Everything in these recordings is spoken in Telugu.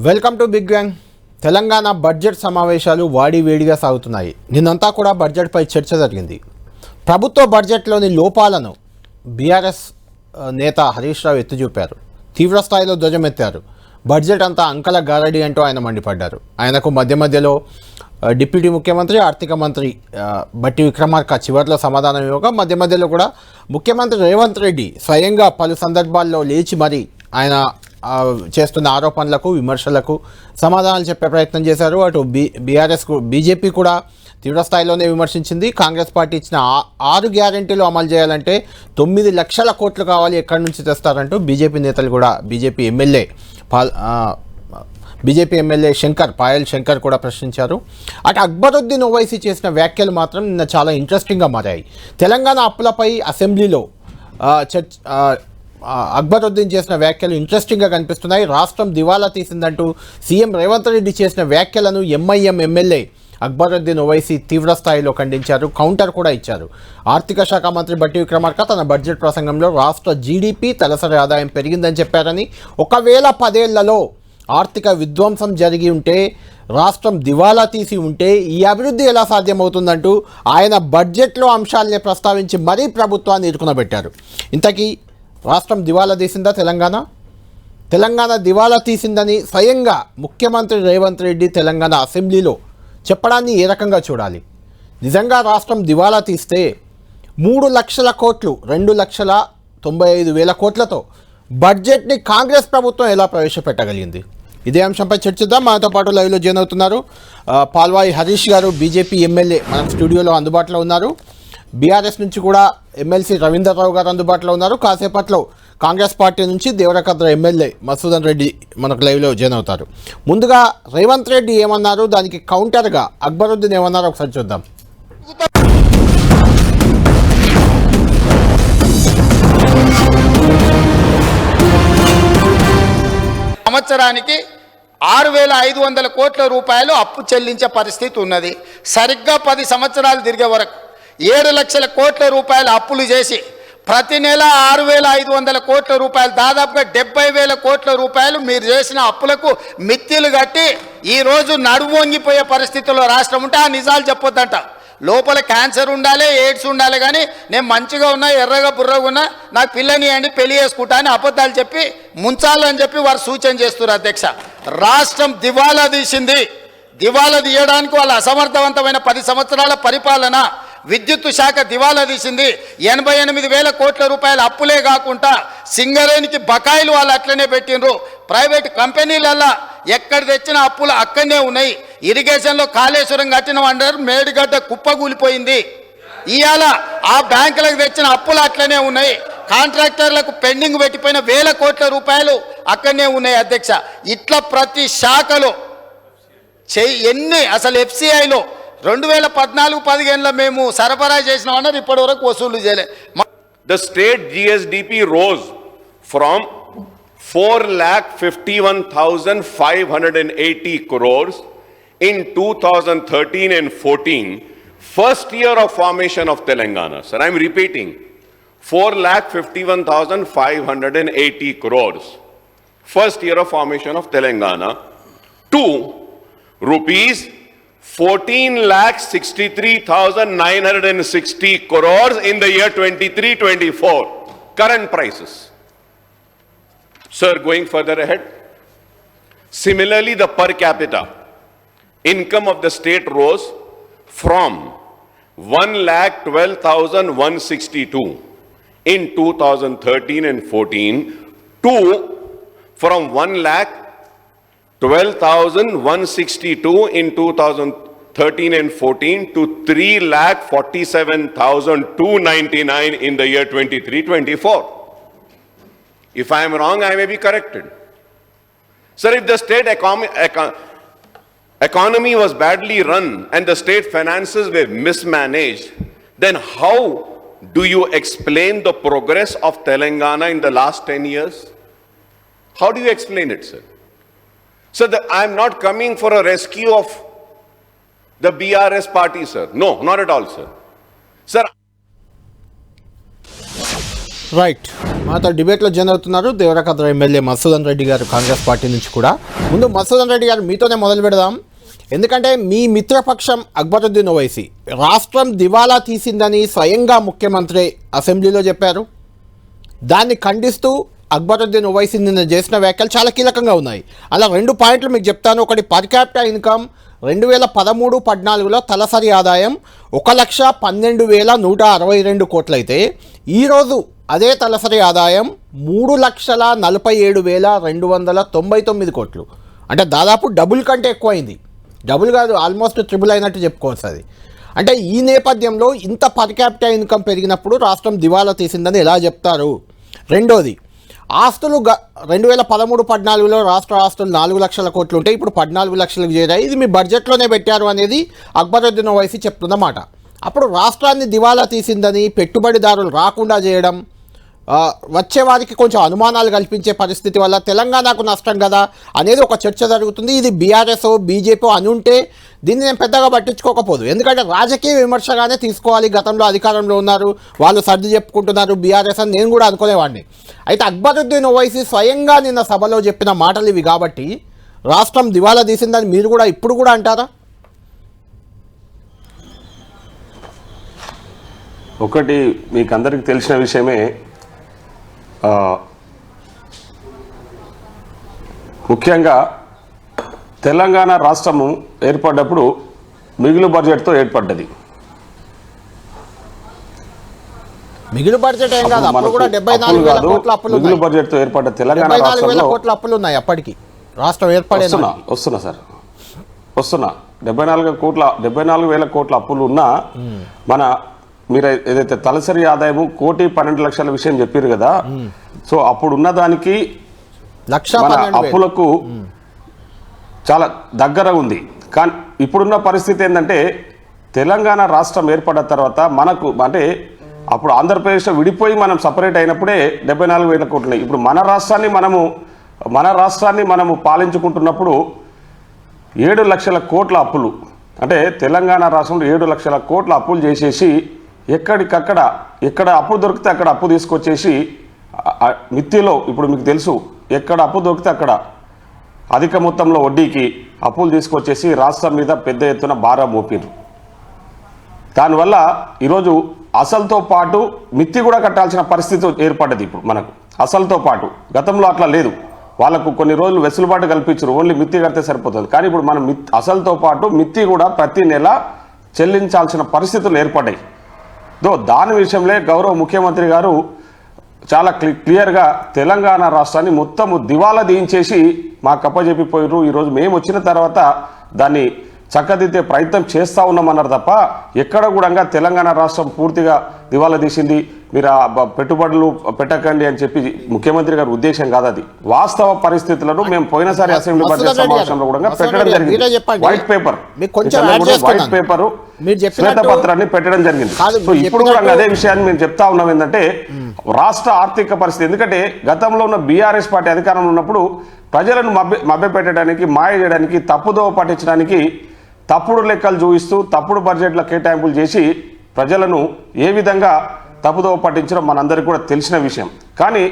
Welcome to big gang. Telangana budget సమావేశాలు వేడిగా సాగుతున్నాయి. నిన్నంతా కూడా బడ్జెట్పై చర్చ జరిగింది. ప్రభుత్వ బడ్జెట్లోని లోపాలను బీఆర్ఎస్ నేత హరీష్ రావు ఎత్తిచూపారు. తీవ్రస్థాయిలో ధ్వజమెత్తారు. బడ్జెట్ అంతా అంకల గారడి అంటూ ఆయన మండిపడ్డారు. ఆయనకు మధ్యలో డిప్యూటీ ముఖ్యమంత్రి ఆర్థిక మంత్రి బట్టి విక్రమార్క చివరిలో సమాధానం ఇవ్వగా మధ్యలో కూడా ముఖ్యమంత్రి రేవంత్ రెడ్డి స్వయంగా పలు సందర్భాల్లో లేచి మరి ఆయన చేస్తున్న ఆరోపణలకు విమర్శలకు సమాధానాలు చెప్పే ప్రయత్నం చేశారు. అటు బీజేపీ కూడా తీవ్రస్థాయిలోనే విమర్శించింది. కాంగ్రెస్ పార్టీ ఇచ్చిన 6 గ్యారెంటీలు అమలు చేయాలంటే 9 లక్షల కోట్లు కావాలి, ఎక్కడి నుంచి తెస్తారంటూ బీజేపీ నేతలు కూడా బీజేపీ ఎమ్మెల్యే పాయల్ శంకర్ కూడా ప్రశ్నించారు. అటు అక్బరుద్దీన్ ఓవైసీ చేసిన వ్యాఖ్యలు మాత్రం నిన్న చాలా ఇంట్రెస్టింగ్గా మారాయి. తెలంగాణ అప్పులపై అసెంబ్లీలో అక్బరుద్దీన్ చేసిన వ్యాఖ్యలు ఇంట్రెస్టింగ్గా కనిపిస్తున్నాయి. రాష్ట్రం దివాలా తీసిందంటూ సీఎం రేవంత్ రెడ్డి చేసిన వ్యాఖ్యలను ఎంఐఎం ఎమ్మెల్యే అక్బరుద్దీన్ ఓవైసీ తీవ్రస్థాయిలో ఖండించారు. కౌంటర్ కూడా ఇచ్చారు. ఆర్థిక శాఖ మంత్రి బట్టి విక్రమార్క తన బడ్జెట్ ప్రసంగంలో రాష్ట్ర జీడీపీ తలసరి ఆదాయం పెరిగిందని చెప్పారని, ఒకవేళ 10 ఏళ్లలో ఆర్థిక విధ్వంసం జరిగి ఉంటే, రాష్ట్రం దివాలా తీసి ఉంటే ఈ అభివృద్ధి ఎలా సాధ్యమవుతుందంటూ ఆయన బడ్జెట్లో అంశాలనే ప్రస్తావించి మరీ ప్రభుత్వాన్ని ఇరుకునబెట్టారు. ఇంతకీ రాష్ట్రం దివాలా తీసిందా? తెలంగాణ దివాలా తీసిందని స్వయంగా ముఖ్యమంత్రి రేవంత్ రెడ్డి తెలంగాణ అసెంబ్లీలో చెప్పడాన్ని ఏ రకంగా చూడాలి? నిజంగా రాష్ట్రం దివాలా తీస్తే 3 లక్షల కోట్లు 2,95,000 కోట్లతో బడ్జెట్ని కాంగ్రెస్ ప్రభుత్వం ఎలా ప్రవేశపెట్టగలిగింది? ఇదే అంశంపై చర్చిద్దాం. మనతో పాటు లైవ్లో జాయిన్ అవుతున్నారు పాల్వాయి హరీష్ గారు, బీజేపీ ఎమ్మెల్యే మన స్టూడియోలో అందుబాటులో ఉన్నారు. బీఆర్ఎస్ నుంచి కూడా ఎమ్మెల్సీ రవీంద్రరావు గారు అందుబాటులో ఉన్నారు. కాసేపట్లో కాంగ్రెస్ పార్టీ నుంచి దేవరకద్ర ఎమ్మెల్యే మసూదన్ రెడ్డి మనకు లైవ్లో జాయిన్ అవుతారు. ముందుగా రేవంత్ రెడ్డి ఏమన్నారు, దానికి కౌంటర్గా అక్బరుద్దీన్ ఏమన్నారో ఒకసారి చూద్దాం. సంవత్సరానికి 6,500 కోట్ల రూపాయలు అప్పు చెల్లించే పరిస్థితి ఉన్నది. సరిగ్గా 10 సంవత్సరాలు తిరిగే వరకు 7 లక్షల కోట్ల రూపాయలు అప్పులు చేసి ప్రతి నెల 6,500 కోట్ల రూపాయలు, దాదాపుగా 70,000 కోట్ల రూపాయలు మీరు చేసిన అప్పులకు మిత్తిలు కట్టి ఈరోజు నడుము వంగిపోయే పరిస్థితుల్లో రాష్ట్రం ఉంటే ఆ నిజాలు చెప్పొద్దంట. లోపల క్యాన్సర్ ఉండాలి, ఎయిడ్స్ ఉండాలి, కానీ నేను మంచిగా ఉన్నా, ఎర్రగా బుర్రగా ఉన్నా, నాకు పిల్లని అండి పెళ్లి చేసుకుంటా అని అబద్ధాలు చెప్పి ముంచాలని చెప్పి వారు సూచన చేస్తున్నారు. అధ్యక్ష, రాష్ట్రం దివాలా తీసింది. దివాలా తీయడానికి వాళ్ళ అసమర్థవంతమైన 10 సంవత్సరాల పరిపాలన, విద్యుత్ శాఖ దివాలా తీసింది. 88,000 కోట్ల రూపాయల అప్పులే కాకుండా సింగరేణికి బకాయిలు వాళ్ళు అట్లనే పెట్టినరు. ప్రైవేట్ కంపెనీలల్లా ఎక్కడ తెచ్చిన అప్పులు అక్కడనే ఉన్నాయి. ఇరిగేషన్లో కాళేశ్వరం కట్టిన అంటారు, మేడిగడ్డ కుప్పగూలిపోయింది. ఇవాళ ఆ బ్యాంకులకు తెచ్చిన అప్పులు అట్లనే ఉన్నాయి. కాంట్రాక్టర్లకు పెండింగ్ పెట్టిపోయిన 1,000 కోట్ల రూపాయలు అక్కడనే ఉన్నాయి. అధ్యక్ష, ఇట్లా ప్రతి శాఖలో ఎన్ని అసలు FCIలో 2014-15లో మేము సరఫరా చేసినామన్నారు, ఇప్పటి వరకు వసూలు చేయలే. The state GSDP rose from 4,51,580 crores in 2013 and 14, first year of formation of Telangana. Sir, I'm repeating, 4,51,580 crores, first year of formation of Telangana, to rupees 14,63,960 crores in the year 23-24, current prices. Sir, going further ahead, similarly the per capita income of the state rose from 1,12,162 in 2013 and 14 to from 1,12,162 in 2013 and 14 to 3,47,299 in the year 23-24. If I am wrong, I may be corrected. Sir, if the state economy was badly run and the state finances were mismanaged, then how do you explain the progress of Telangana in the last 10 years? How do you explain it, sir? So I am not coming for a rescue of the BRS party, sir. No, not at all, sir. Sir, right, మాతో డిబేట్లో జాయిన్ అవుతున్నారు దేవరకద్ర ఎమ్మెల్యే మధుసూదన్ రెడ్డి గారు కాంగ్రెస్ పార్టీ నుంచి కూడా. ముందు మధుసూదన్ రెడ్డి గారు మీతోనే మొదలు పెడదాం. ఎందుకంటే మీ మిత్రపక్షం అక్బరుద్దీన్ ఓవైసీ రాష్ట్రం దివాలా తీసిందని స్వయంగా ముఖ్యమంత్రి అసెంబ్లీలో చెప్పారు. దాన్ని ఖండిస్తూ అక్బరుద్దీన్ ఓవైసీ నిన్న చేసిన వ్యాఖ్యలు చాలా కీలకంగా ఉన్నాయి. అలా 2 పాయింట్లు మీకు చెప్తాను. ఒకటి, పర్ క్యాపిటా ఇన్కమ్ 2013-14లో తలసరి ఆదాయం 1,12,162 కోట్లయితే ఈరోజు అదే తలసరి ఆదాయం 3,47,299 కోట్లు. అంటే దాదాపు డబుల్ కంటే ఎక్కువైంది. డబుల్ కాదు, ఆల్మోస్ట్ ట్రిపుల్ అయినట్టు చెప్పుకోవచ్చు అది. అంటే ఈ నేపథ్యంలో ఇంత పర్ క్యాపిటా ఇన్కమ్ పెరిగినప్పుడు రాష్ట్రం దివాలా తీసిందని ఎలా చెప్తారు? రెండోది, ఆస్తులు 2013-14లో రాష్ట్ర ఆస్తులు 4 లక్షల కోట్లు ఉంటే ఇప్పుడు 14 లక్షలకు చేరాయి. ఇది మీ బడ్జెట్లోనే పెట్టారు అనేది అక్బరుద్దీన్ ఓవైసీ చెప్తున్నమాట. అప్పుడు రాష్ట్రాన్ని దివాలా తీసిందని, పెట్టుబడిదారులు రాకుండా చేయడం, వచ్చేవారికి కొంచెం అనుమానాలు కల్పించే పరిస్థితి వల్ల తెలంగాణకు నష్టం కదా అనేది ఒక చర్చ జరుగుతుంది. ఇది బీఆర్ఎస్ బీజేపీ అని ఉంటే దీన్ని నేను పెద్దగా పట్టించుకోకపోదు. ఎందుకంటే రాజకీయ విమర్శగానే తీసుకోవాలి. గతంలో అధికారంలో ఉన్నారు, వాళ్ళు సర్ది చెప్పుకుంటున్నారు బీఆర్ఎస్ అని నేను కూడా అనుకునేవాడిని. అయితే అక్బరుద్దీన్ ఓవైసీ స్వయంగా నిన్న సభలో చెప్పిన మాటలు ఇవి కాబట్టి రాష్ట్రం దివాలా తీసిందని మీరు కూడా ఇప్పుడు కూడా అంటారా? ఒకటి మీకు అందరికీ తెలిసిన విషయమే, ముఖ్యంగా తెలంగాణ రాష్ట్రము ఏర్పడ్డప్పుడు మిగులు బడ్జెట్తో ఏర్పడ్డది. మిగులు బడ్జెట్ ఏం కాదు, అప్పుడు కూడా 74,000 కోట్ల అప్పులు ఉన్నాయి. మిగులు బడ్జెట్తో ఏర్పడ్డ తెలంగాణ 74,000 కోట్ల అప్పులు ఉన్నాయి అప్పటికి రాష్ట్రం ఏర్పడే. వస్తున్నా 74,000 కోట్ల అప్పులు ఉన్నా మన మీరు ఏదైతే తలసరి ఆదాయము 1,12,00,000 విషయం చెప్పారు కదా, సో అప్పుడు ఉన్న దానికి మన అప్పులకు చాలా దగ్గర ఉంది. కానీ ఇప్పుడున్న పరిస్థితి ఏంటంటే తెలంగాణ రాష్ట్రం ఏర్పడిన తర్వాత మనకు అంటే అప్పుడు ఆంధ్రప్రదేశ్లో విడిపోయి మనం సపరేట్ అయినప్పుడే 74,000 కోట్లు ఉన్నాయి. ఇప్పుడు మన రాష్ట్రాన్ని మనము పాలించుకుంటున్నప్పుడు 7 లక్షల కోట్ల అప్పులు, అంటే తెలంగాణ రాష్ట్రంలో 7 లక్షల కోట్ల అప్పులు చేసేసి ఎక్కడికక్కడ ఎక్కడ అప్పు దొరికితే అక్కడ అప్పు తీసుకొచ్చేసి మిత్తిలో ఇప్పుడు మీకు తెలుసు ఎక్కడ అప్పు దొరికితే అక్కడ అధిక మొత్తంలో వడ్డీకి అప్పులు తీసుకొచ్చేసి రాష్ట్రం మీద పెద్ద ఎత్తున భారం మోపారు. దానివల్ల ఈరోజు అసలుతో పాటు మిత్తి కూడా కట్టాల్సిన పరిస్థితి ఏర్పడ్డది. ఇప్పుడు మనకు అసలుతో పాటు, గతంలో అట్లా లేదు, వాళ్ళకు కొన్ని రోజులు వెసులుబాటు కల్పించారు, ఓన్లీ మిత్తి కడితే సరిపోతుంది. కానీ ఇప్పుడు మనం అసలుతో పాటు మిత్తి కూడా ప్రతి నెల చెల్లించాల్సిన పరిస్థితులు ఏర్పడ్డాయి. దాని విషయంలో గౌరవ ముఖ్యమంత్రి గారు చాలా క్లియర్గా తెలంగాణ రాష్ట్రాన్ని మొత్తము దివాలా తీయించేసి మాకు అప్పజెప్పిపోయారు. ఈరోజు మేము వచ్చిన తర్వాత దాన్ని చక్కదిద్దే ప్రయత్నం చేస్తూ ఉన్నామన్నారు తప్ప ఎక్కడ కూడా తెలంగాణ రాష్ట్రం పూర్తిగా దివాలా తీసింది, మీరు పెట్టుబడులు పెట్టకండి అని చెప్పి ముఖ్యమంత్రి గారి ఉద్దేశం కాదు. అది వాస్తవ పరిస్థితులను మేము పోయినసారి అసెంబ్లీ బడ్జెట్ సమావేశంలో కూడా పెట్టడం జరిగింది. వైట్ పేపర్ శ్వేతపత్రాన్ని పెట్టడం జరిగింది. సో ఇప్పుడు కూడా అదే విషయాన్ని మేము చెప్తా ఉన్నాం ఏంటంటే రాష్ట్ర ఆర్థిక పరిస్థితి, ఎందుకంటే గతంలో ఉన్న బీఆర్ఎస్ పార్టీ అధికారంలో ఉన్నప్పుడు ప్రజలను మభ్యపెట్టడానికి, మాయ చేయడానికి, తప్పుదోవ పట్టించడానికి తప్పుడు లెక్కలు చూపిస్తూ తప్పుడు బడ్జెట్ల కేటాయింపులు చేసి ప్రజలను ఏ విధంగా తప్పుదోవ పట్టించడం మనందరికీ కూడా తెలిసిన విషయం. కానీ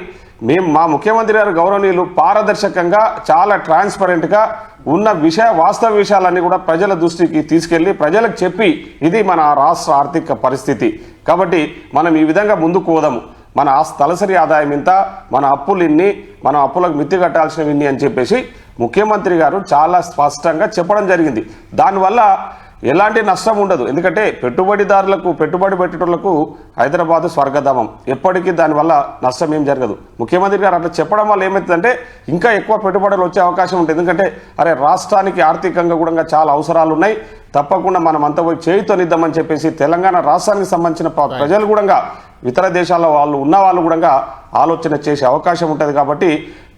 మా ముఖ్యమంత్రి గారు గౌరవనీయులు పారదర్శకంగా చాలా ట్రాన్స్పరెంట్గా ఉన్న వాస్తవ విషయాలన్నీ కూడా ప్రజల దృష్టికి తీసుకెళ్లి ప్రజలకు చెప్పి ఇది మన రాష్ట్ర ఆర్థిక పరిస్థితి కాబట్టి మనం ఈ విధంగా ముందుకు పోదాము, మన తలసరి ఆదాయం ఇంత, మన అప్పులు ఇన్ని, మనం అప్పులకు మిత్తి కట్టాల్సినవి ఇన్ని అని చెప్పేసి ముఖ్యమంత్రి గారు చాలా స్పష్టంగా చెప్పడం జరిగింది. దానివల్ల ఎలాంటి నష్టం ఉండదు, ఎందుకంటే పెట్టుబడిదారులకు, పెట్టుబడి పెట్టేటోళ్లకు హైదరాబాద్ స్వర్గధామం, ఎప్పటికీ దానివల్ల నష్టం ఏం జరగదు. ముఖ్యమంత్రి గారు అట్లా చెప్పడం వల్ల ఏమవుతుందంటే ఇంకా ఎక్కువ పెట్టుబడులు వచ్చే అవకాశం ఉంటుంది. ఎందుకంటే రాష్ట్రానికి ఆర్థికంగా కూడా చాలా అవసరాలు ఉన్నాయి, తప్పకుండా మనం అంతా పోయి చేయుతోనిద్దామని చెప్పేసి తెలంగాణ రాష్ట్రానికి సంబంధించిన ప్రజలు కూడా ఇతర దేశాల్లో వాళ్ళు ఉన్న వాళ్ళు కూడా ఆలోచన చేసే అవకాశం ఉంటుంది. కాబట్టి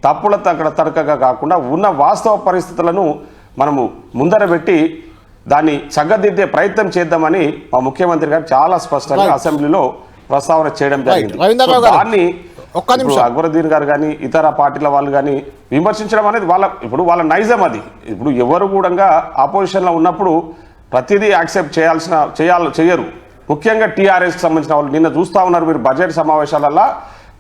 తప్పులతో అక్కడ తరకగా కాకుండా ఉన్న వాస్తవ పరిస్థితులను మనము ముందర పెట్టి దాన్ని చక్కదిద్దే ప్రయత్నం చేద్దామని మా ముఖ్యమంత్రి గారు చాలా స్పష్టంగా అసెంబ్లీలో ప్రస్తావన చేయడం జరిగింది. దాన్ని అక్బరుద్దీన్ గారు కానీ ఇతర పార్టీల వాళ్ళు కానీ విమర్శించడం అనేది వాళ్ళ నైజం. అది ఇప్పుడు ఎవరు కూడా ఆపోజిషన్లో ఉన్నప్పుడు ప్రతిదీ యాక్సెప్ట్ చేయరు. ముఖ్యంగా టీఆర్ఎస్కి సంబంధించిన వాళ్ళు నిన్న చూస్తూ ఉన్నారు మీరు బడ్జెట్ సమావేశాలల్లో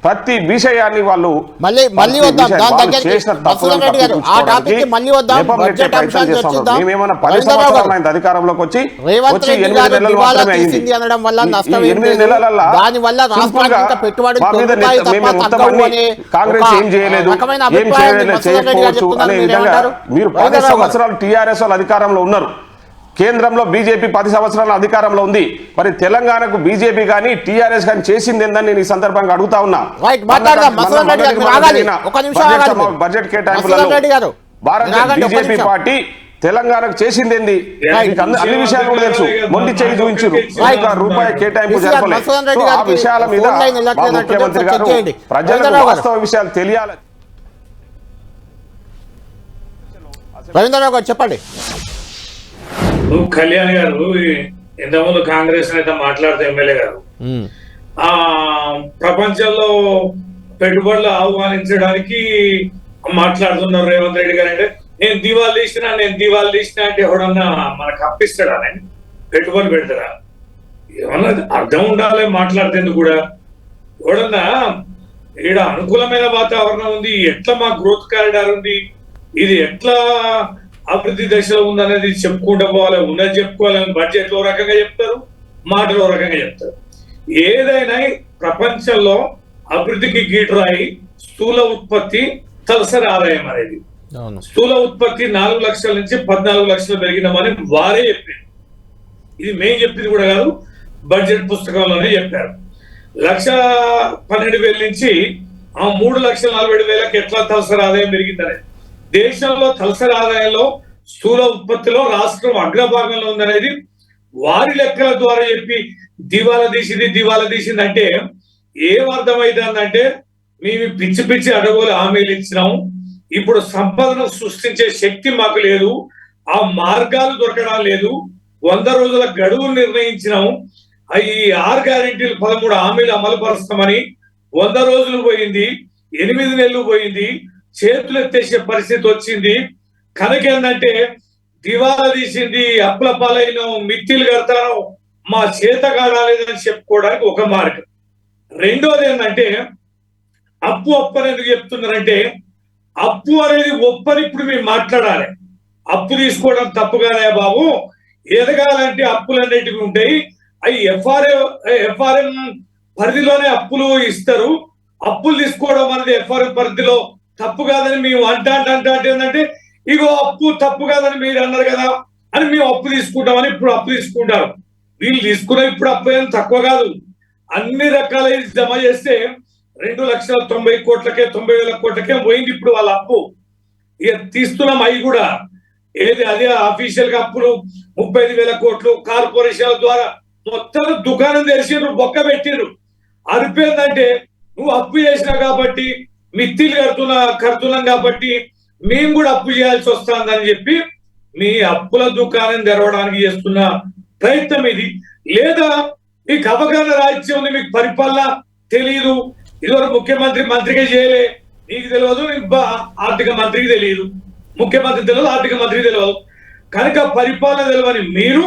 ప్రతి విషయాన్ని వాళ్ళు మళ్ళీ వద్దాం దాని వాళ్ళు దగ్గరికి. చేసిన మసూదన్ రెడ్డి గారు, ఆ టాపిక్ కి మళ్ళీ వద్దాం. నెపం నెట్టే బడ్జెట్ ప్రయత్నం అంశాలు చేస్తా ఉన్నాం. చర్చిద్దాం. మేమేమన్నా 10 రవీంద్రరావు సంవత్సరాలు గారు, అయింది అధికారంలోకి వచ్చి రేవంత్ రెడ్డి 8 గారు నెలలు దివాలా మాత్రమే అయింది. తీసింది అనడం వల్ల నష్టం ఈ ఏం 8 లేదు. నెలలలో దానివల్ల రాష్ట్రానికి ఇంకా పెట్టుబడులు మా మీద పెరుగుతాయి తప్ప మేము మొత్తం తగ్గవు అన్ని అనే కాంగ్రెస్ ఒక ఏం చేయలేదు, రకమైన ఏం అభిప్రాయాన్ని మసూదన్ రెడ్డి గారు చేయకపోవచ్చు అనే చెప్తున్నారు. విధంగా మీరేమంటారు? మీరు 10 రవీంద్రరావు గారు. సంవత్సరాలు టీఆర్ఎస్ వాళ్ళు అధికారంలో ఉన్నారు. కేంద్రంలో బీజేపీ 10 సంవత్సరాల అధికారంలో ఉంది. మరి తెలంగాణకు బీజేపీ కానీ టీఆర్ఎస్ కానీ చేసింది ఏందని నేను ఈ సందర్భంగా అడుగుతా ఉన్నా. రైట్, మాట్లాడదాం. మసూదన్ రెడ్డి గారు, మీరు ఆగాలి. ఒక నిమిషం ఆగాలి. బడ్జెట్ మసూదన్ కేటాయింపులలో రెడ్డి గారు, భారతీయ ఆగండి, ఒక్క బీజేపీ నిమిషం. పార్టీ తెలంగాణకు చేసింది ఏంది మీకు అన్ని విషయాలు కూడా తెలుసు. మొండి చేయి చూపించారు, రూపాయి కేటాయింపు జరపలేదు. మసూదన్ రెడ్డి సో ఆ గారికి విషయాల మీద ఫోన్ లైన్ మా వెళ్ళట్లేదంటే ముఖ్యమంత్రి కొంచెం గారు చెక్ చేయండి. ప్రజలకు రవీంద్రరావు గారు. వాస్తవ విషయాలు తెలియాలి. రవీంద్రరావు గారు చెప్పండి. కళ్యాణ్ గారు ఇంతకుముందు కాంగ్రెస్ నేత మాట్లాడుతూ ఎమ్మెల్యే గారు ఆ ప్రపంచంలో పెట్టుబడులు ఆహ్వానించడానికి మాట్లాడుతున్నారు రేవంత్ రెడ్డి గారు. అంటే నేను దివాళీ తీసిన అంటే ఎవడన్నా మనకు అప్పిస్తాడా? నేను పెట్టుబడి పెడతారా? ఏమన్నా అర్థం ఉండాలి మాట్లాడుతేందుకు కూడా. ఎవడన్నా ఈడ అనుకూలమైన వాతావరణం ఉంది, ఎట్లా మా గ్రోత్ కారిడార్ ఉంది, ఇది ఎట్లా అభివృద్ధి దశలో ఉందనేది చెప్పుకుంటూ పోవాలి. ఉన్నది చెప్పుకోవాలని బడ్జెట్ లో రకంగా చెప్తారు, మాటలో రకంగా చెప్తారు. ఏదైనా ప్రపంచంలో అభివృద్ధికి గీటురాయి స్థూల ఉత్పత్తి, తలసరి ఆదాయం అనేది. స్థూల ఉత్పత్తి 4 లక్షల నుంచి 14 లక్షలు పెరిగినామని వారే చెప్పారు. ఇది మేము చెప్పింది కూడా కాదు, బడ్జెట్ పుస్తకంలోనే చెప్పారు. 1,12,000 నుంచి 3,47,000 ఎట్లా తలసరి ఆదాయం పెరిగిందనేది. దేశంలో తలసరి ఆదాయంలో స్థూల ఉత్పత్తిలో రాష్ట్రం అగ్రభాగంలో ఉందనేది వారి లెక్కల ద్వారా చెప్పి దివాలా తీసింది అంటే ఏం అర్థమైందంటే మేము పిచ్చి అడవులు హామీలు ఇచ్చినాము, ఇప్పుడు సంపదను సృష్టించే శక్తి మాకు లేదు, ఆ మార్గాలు దొరకడం లేదు, 100 రోజుల గడువు నిర్ణయించినాము, ఈ 6 గ్యారెంటీలు 13 హామీలు అమలు పరుస్తామని 100 రోజులు పోయింది, 8 నెలలు పోయింది, చేతులు ఎత్తేసే పరిస్థితి వచ్చింది. కనుకేందంటే దివాలా తీసింది, అప్పుల పాలైన, మిత్తిలు కడతాను, మా చేత కాడాలేదని చెప్పుకోవడానికి ఒక మార్గం. రెండోది ఏంటంటే అప్పు అని ఎందుకు చెప్తున్నారంటే అప్పు అనేది ఒప్పని ఇప్పుడు మేము మాట్లాడాలి. అప్పు తీసుకోవడం తప్పు కాదా బాబు, ఎదగాలంటే అప్పులు అనేటివి ఉంటాయి, అవి ఎఫ్ఆర్ఎం పరిధిలోనే అప్పులు ఇస్తారు, అప్పులు తీసుకోవడం అనేది ఎఫ్ఆర్ఎం పరిధిలో తప్పు కాదని మేము అంటే ఏంటంటే ఇగో అప్పు తప్పు కాదని మీరు అన్నారు కదా అని మేము అప్పు తీసుకుంటామని ఇప్పుడు అప్పు తీసుకుంటారు. వీళ్ళు తీసుకున్న ఇప్పుడు అప్పు ఏం తక్కువ కాదు, అన్ని రకాల జమ చేస్తే 2,90,00,000 90,000 కోట్లకే పోయింది ఇప్పుడు వాళ్ళ అప్పు. ఇక తీస్తున్నాం అవి కూడా అదే అఫీషియల్ గా అప్పులు 35,000 కోట్లు కార్పొరేషన్ల ద్వారా మొత్తం దుకాణం తెరిచిండ్రు, బొక్క పెట్టిండ్రు. అరిపోయిందంటే నువ్వు అప్పు చేసినావు కాబట్టి, మిత్తిలు కడుతున్నాం కాబట్టి మేము కూడా అప్పు చేయాల్సి వస్తుందని చెప్పి మీ అప్పుల దుకాణం తెరవడానికి చేస్తున్న ప్రయత్నం ఇది. లేదా మీకు అవగాహన రాజ్యం ఉంది, మీకు పరిపాలన తెలియదు, ఇదివరకు మంత్రిగా చేయలే, నీకు తెలియదు, ఆర్థిక మంత్రికి తెలియదు, ముఖ్యమంత్రి తెలియదు, ఆర్థిక మంత్రికి తెలియదు. కనుక పరిపాలన తెలియని మీరు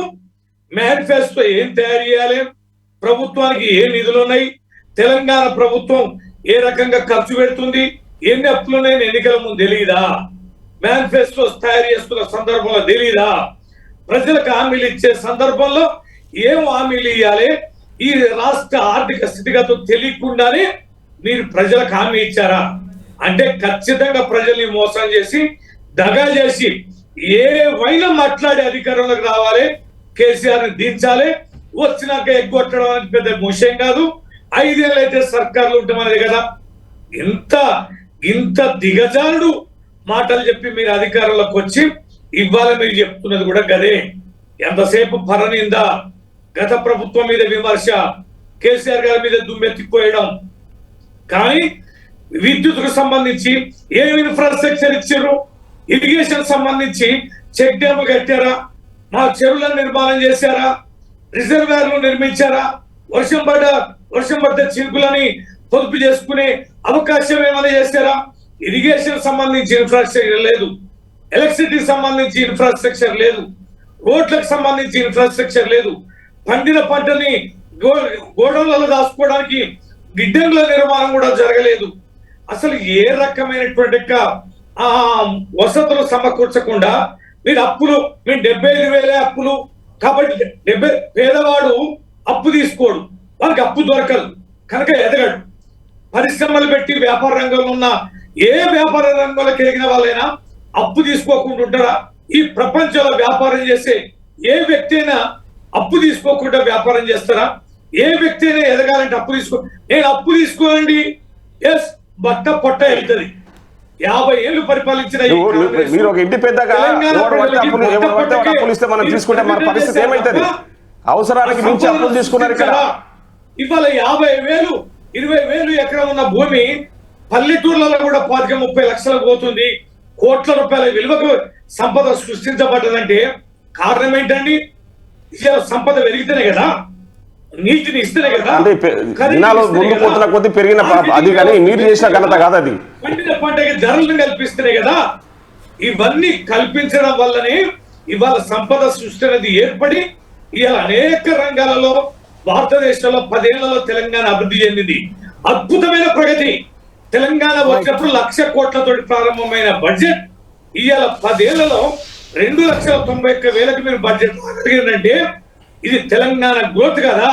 మేనిఫెస్టో ఏం తయారు చేయాలి, ప్రభుత్వానికి ఏ నిధులు ఉన్నాయి, తెలంగాణ ప్రభుత్వం ఏ రకంగా ఖర్చు పెడుతుంది, ఎన్ని అప్పులున్నాయని ఎన్నికల ముందు తెలియదా, మేనిఫెస్టో తయారు చేస్తున్న సందర్భంలో తెలియదా, ప్రజలకు హామీలు ఇచ్చే సందర్భంలో ఏం హామీలు ఇవ్వాలి, ఈ రాష్ట్ర ఆర్థిక స్థితిగతులు తెలియకుండానే మీరు ప్రజలకు హామీ ఇచ్చారా అంటే ఖచ్చితంగా ప్రజల్ని మోసం చేసి దగా చేసి ఏవైనా మాట్లాడే అధికారంలోకి రావాలి, కేసీఆర్ ని దించాలి, వచ్చినాక ఎగ్గొట్టడం అనేది పెద్ద విషయం కాదు. 5 ఏళ్ళు అయితే సర్కార్లు ఉంటామనేది కదా. ఇంత దిగజారుడు మాటలు చెప్పి మీరు అధికారంలోకి వచ్చి ఇవాళ మీరు చెప్తున్నది కూడా గదే. ఎంతసేపు పరనిందా, గత ప్రభుత్వం మీద విమర్శ, కేసీఆర్ గారి మీద దుమ్మెత్తిపోయడం. కానీ విద్యుత్కు సంబంధించి ఏం ఇన్ఫ్రాస్ట్రక్చర్ ఇచ్చారు, ఇరిగేషన్ సంబంధించి చెక్ డ్యామ్ కట్టారా, మా చెరువులను నిర్మాణం చేశారా, రిజర్వాయర్లు నిర్మించారా, వర్షం పడ్డ చిరుకులని పొదుపు చేసుకునే అవకాశం ఏమైనా చేశారా? ఇరిగేషన్ సంబంధించి ఇన్ఫ్రాస్ట్రక్చర్ లేదు, ఎలక్ట్రిసిటీకి సంబంధించి ఇన్ఫ్రాస్ట్రక్చర్ లేదు, రోడ్లకు సంబంధించి ఇన్ఫ్రాస్ట్రక్చర్ లేదు, పండిన పంటని గోడౌన్లలో దాచుకోవడానికి గిడ్డంగుల నిర్మాణం కూడా జరగలేదు. అసలు ఏ రకమైనటువంటి వసతులు సమకూర్చకుండా మీరు అప్పులు, మీరు 75,000 అప్పులు కాబట్టి పేదవాడు అప్పు తీసుకోడు, వారికి అప్పు దొరకదు కనుక ఎదగడు. పరిశ్రమలు పెట్టి వ్యాపార రంగంలో ఉన్న ఏ వ్యాపార రంగంలోకి ఎదిగిన వాళ్ళైనా అప్పు తీసుకోకుండా ఉంటారా? ఈ ప్రపంచంలో వ్యాపారం చేసే ఏ వ్యక్తి అయినా అప్పు తీసుకోకుండా వ్యాపారం చేస్తారా? ఏ వ్యక్తి అయినా ఎదగాలంటే అప్పు నేను అప్పు తీసుకోనండి, ఎస్ బట్ట పొట్ట వెళ్తుంది. 50 ఏళ్ళు పరిపాలించిన మీరు ఒక ఇంటి పెద్దగా అప్పులు ఇస్తే మనం తీసుకుంటే మన పరిస్థితి ఏమైతుంది? అవసరానికి మించి అప్పులు తీసుకున్నారు ఇక్కడ. ఇవాళ 50,000 20,000 ఎకరం ఉన్న భూమి పల్లెటూర్లలో కూడా 25-30 లక్షలకు పోతుంది. కోట్ల రూపాయల విలువకు సంపద సృష్టించబడ్డదంటే కారణం ఏంటండి? సంపద పెరిగితేనే కదా, నీటిని ఇస్తేనే కదా. అంటే దినాలు ముందు పోతున్న కొద్ది పెరిగిన అది, కానీ మీరు చేసిన ఘనత కాదు అది. పండిన పంటకి ధరలను కల్పిస్తేనే కదా. ఇవన్నీ కల్పించడం వల్లనే ఇవాళ సంపద సృష్టి అనేది ఏర్పడి ఇవాళ అనేక రంగాలలో భారతదేశంలో 10 ఏళ్లలో తెలంగాణ అభివృద్ధి చెందింది. అద్భుతమైన ప్రగతి. తెలంగాణ వచ్చినప్పుడు 1,00,000 కోట్లతో ప్రారంభమైన బడ్జెట్ ఇవాళ 10 ఏళ్లలో 2,91,000 మీరు బడ్జెట్ అడిగిందంటే ఇది తెలంగాణ గ్రోత్ కదా.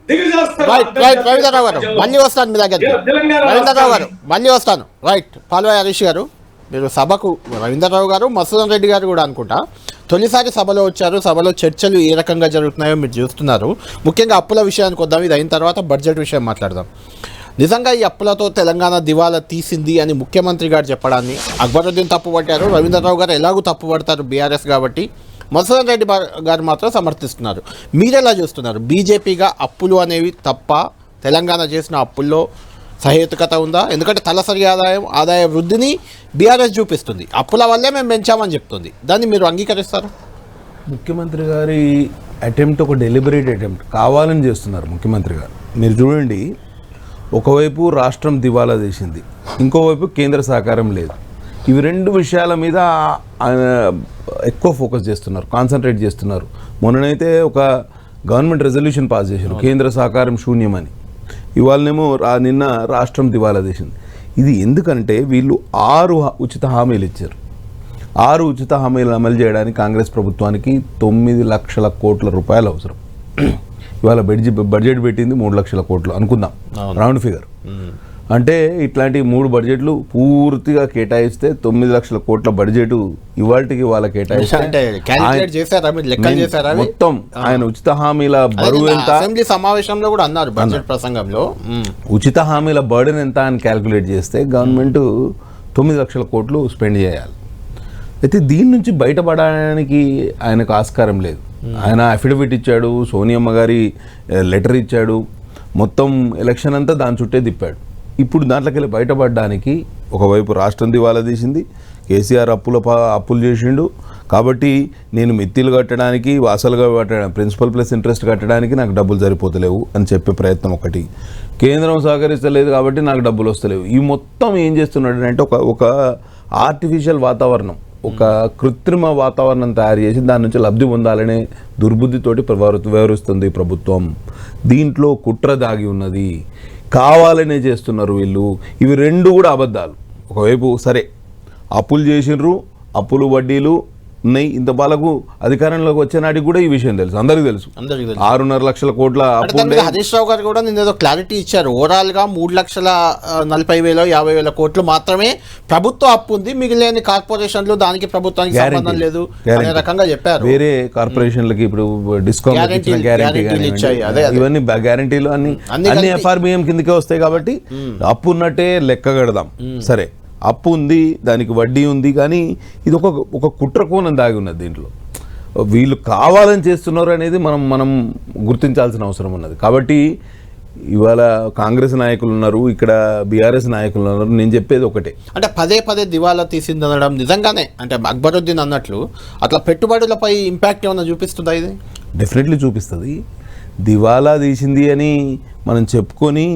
రవీంద్రరావు గారు మళ్ళీ వస్తాను మీ దగ్గర. రవీంద్రరావు గారు మళ్ళీ వస్తాను. రైట్, పాల్వాయి హరీష్ గారు, మీరు సభకు రవీంద్రరావు గారు, మసూదన్ రెడ్డి గారు కూడా అనుకుంటా తొలిసారి సభలో వచ్చారు. సభలో చర్చలు ఏ రకంగా జరుగుతున్నాయో మీరు చూస్తున్నారు. ముఖ్యంగా అప్పుల విషయానికి వద్దాం, ఇది అయిన తర్వాత బడ్జెట్ విషయం మాట్లాడదాం. నిజంగా ఈ అప్పులతో తెలంగాణ దివాలా తీసింది అని ముఖ్యమంత్రి గారు చెప్పడాన్ని అక్బరుద్దీన్ తప్పుపట్టారు. రవీంద్రరావు గారు ఎలాగూ తప్పుపడతారు బీఆర్ఎస్ కాబట్టి. మసూదన్ రెడ్డి గారు మాత్రం సమర్థిస్తున్నారు. మీరెలా చూస్తున్నారు? బీజేపీగా అప్పులు అనేవి తప్ప, తెలంగాణ చేసిన అప్పుల్లో సహేతుకత ఉందా? ఎందుకంటే తలసరి ఆదాయ వృద్ధిని బీఆర్ఎస్ చూపిస్తుంది, అప్పుల వల్లే మేము పెంచామని చెప్తుంది. దాన్ని మీరు అంగీకరిస్తారు? ముఖ్యమంత్రి గారి అటెంప్ట్ ఒక డెలిబరేట్ అటెంప్ట్, కావాలని చేస్తున్నారు ముఖ్యమంత్రి గారు. మీరు చూడండి, ఒకవైపు రాష్ట్రం దివాలా తీసింది, ఇంకోవైపు కేంద్ర సహకారం లేదు. ఇవి రెండు విషయాల మీద ఎక్కువ ఫోకస్ చేస్తున్నారు, కాన్సన్ట్రేట్ చేస్తున్నారు. మొన్ననైతే ఒక గవర్నమెంట్ రెజల్యూషన్ పాస్ చేశారు, కేంద్ర సహకారం శూన్యమని. ఇవాళనేమో నిన్న రాష్ట్రం దివాలా తీసింది. ఇది ఎందుకంటే వీళ్ళు 6 ఉచిత హామీలు ఇచ్చారు. 6 ఉచిత హామీలు అమలు చేయడానికి కాంగ్రెస్ ప్రభుత్వానికి 9 లక్షల కోట్ల రూపాయలు అవసరం. ఇవాళ బడ్జెట్ పెట్టింది 3 లక్షల కోట్లు అనుకుందాం, రౌండ్ ఫిగర్. అంటే ఇట్లాంటి 3 బడ్జెట్లు పూర్తిగా కేటాయిస్తే 9 లక్షల కోట్ల బడ్జెట్ ఇవాళకి వాళ్ళ కేటాయిస్తే మొత్తం ఆయన ఉచిత హామీల బరువు ఎంత, అసెంబ్లీ సమావేశంలో కూడా అన్నారు బడ్జెట్ ప్రసంగంలో, ఉచిత హామీల బర్డెన్ ఎంత అని క్యాల్కులేట్ చేస్తే గవర్నమెంట్ 9 లక్షల కోట్లు స్పెండ్ చేయాలి. అయితే దీని నుంచి బయటపడడానికి ఆయనకు ఆస్కారం లేదు. ఆయన అఫిడవిట్ ఇచ్చాడు, సోనియమ్మ గారి లెటర్ ఇచ్చాడు, మొత్తం ఎలక్షన్ అంతా దాని చుట్టే తిప్పాడు. ఇప్పుడు దాంట్లోకి వెళ్ళి బయటపడడానికి ఒకవైపు రాష్ట్రం దివాలా తీసింది, కేసీఆర్ అప్పులు చేసిండు కాబట్టి నేను మిత్తిలు కట్టడానికి, అసలుగా కట్టడానికి, ప్రిన్సిపల్ ప్లస్ ఇంట్రెస్ట్ కట్టడానికి నాకు డబ్బులు సరిపోతలేవు అని చెప్పే ప్రయత్నం ఒకటి, కేంద్రం సహకరిస్తలేదు కాబట్టి నాకు డబ్బులు వస్తలేవు. ఈ మొత్తం ఏం చేస్తున్నాడు అంటే ఒక ఆర్టిఫిషియల్ వాతావరణం, ఒక కృత్రిమ వాతావరణం తయారు చేసి దాని నుంచి లబ్ధి పొందాలనే దుర్బుద్ధితోటి వ్యవహరిస్తుంది ప్రభుత్వం. దీంట్లో కుట్ర దాగి ఉన్నది, కావాలనే చేస్తున్నారు వీళ్ళు. ఇవి రెండు కూడా అబద్ధాలు. ఒకవైపు సరే అప్పులు చేసినారు, అప్పులు వడ్డీలు ఉన్నాయి, ఇంత బాలకు అధికారంలోకి వచ్చే నాటికి కూడా ఈ విషయం తెలుసు, అందరికీ తెలుసు. 6.5 లక్షల కోట్ల అప్పు. హరీష్ రావు గారు కూడా నిన్న ఏదో క్లారిటీ ఇచ్చారు, ఓవరాల్గా 3,40,000 50,000 కోట్లు మాత్రమే ప్రభుత్వ అప్పు ఉంది, మిగిలిన కార్పొరేషన్లు దానికి ప్రభుత్వానికి సంబంధం లేదు అనే రకంగా చెప్పారు. వేరే కార్పొరేషన్లకి ఇప్పుడు డిస్కౌంట్ ఇవన్నీ గ్యారంటీలు అన్ని ఎఫ్ఆర్బిఎం కిందకే వస్తాయి కాబట్టి అప్పు ఉన్నట్టే లెక్క కడదాం. సరే, అప్పు ఉంది, దానికి వడ్డీ ఉంది, కానీ ఇది ఒక కుట్ర కోణం దాగి ఉన్నది దీంట్లో. వీళ్ళు కావాలని చేస్తున్నారు అనేది మనం గుర్తించాల్సిన అవసరం ఉన్నది. కాబట్టి ఇవాళ కాంగ్రెస్ నాయకులు ఉన్నారు, ఇక్కడ బీఆర్ఎస్ నాయకులు ఉన్నారు. నేను చెప్పేది ఒకటే, అంటే పదే దివాలా తీసింది అనడం నిజంగానే అంటే అక్బరుద్దీన్ అన్నట్లు అట్లా పెట్టుబడులపై ఇంపాక్ట్ ఏమైనా చూపిస్తుందా? ఇది డెఫినెట్లీ చూపిస్తుంది. దివాలా తీసింది అని మనం చెప్పుకొని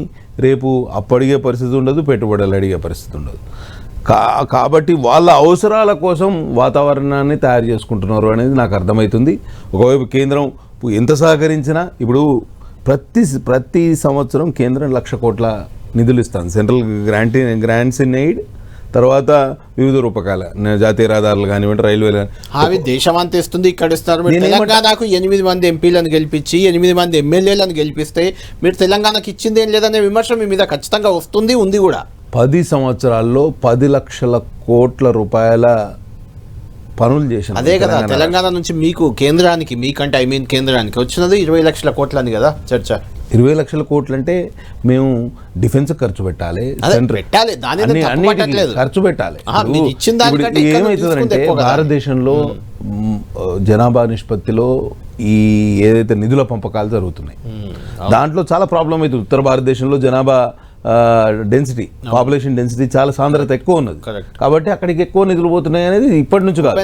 రేపు అప్పు అడిగే పరిస్థితి ఉండదు, పెట్టుబడులు అడిగే పరిస్థితి ఉండదు. కాబట్టి వాళ్ళ అవసరాల కోసం వాతావరణాన్ని తయారు చేసుకుంటున్నారు అనేది నాకు అర్థమవుతుంది. ఒకవైపు కేంద్రం ఎంత సహకరించినా, ఇప్పుడు ప్రతి సంవత్సరం కేంద్రం 1,00,000 కోట్ల నిధులు ఇస్తాను. సెంట్రల్ గ్రాంట్స్ ఇన్ ఎయిడ్, తర్వాత వివిధ రూపకాల జాతీయ రహదారులు కానివ్వండి, రైల్వేలు అవి దేశమంతా ఇస్తుంది, ఇక్కడ ఇస్తారు. మీరు తెలంగాణకు 8 మంది ఎంపీలను గెలిపించి 8 మంది ఎమ్మెల్యేలను గెలిపిస్తే మీరు తెలంగాణకు ఇచ్చింది ఏం లేదనే విమర్శ మీ మీద ఖచ్చితంగా ఉంది కూడా. 10 సంవత్సరాల్లో 10 లక్షల కోట్ల రూపాయల పనులు చేశాను. అదే కదా తెలంగాణ నుంచి మీకు కేంద్రానికి, మీకంటే కేంద్రానికి వచ్చినది 20 లక్షల కోట్లని కదా చర్చ. 20 లక్షల కోట్లు అంటే మేము డిఫెన్స్ ఖర్చు పెట్టాలి, ఖర్చు పెట్టాలి. ఏమవుతుందంటే భారతదేశంలో జనాభా నిష్పత్తిలో ఈ ఏదైతే నిధుల పంపకాలు జరుగుతున్నాయి దాంట్లో చాలా ప్రాబ్లం అవుతుంది. ఉత్తర భారతదేశంలో జనాభా డెన్సిటీ, పాపులేషన్ డెన్సిటీ చాలా సాంద్రత ఎక్కువ ఉన్నది కాబట్టి అక్కడికి ఎక్కువ నిధులు పోతున్నాయి అనేది ఇప్పటి నుంచి కాదు,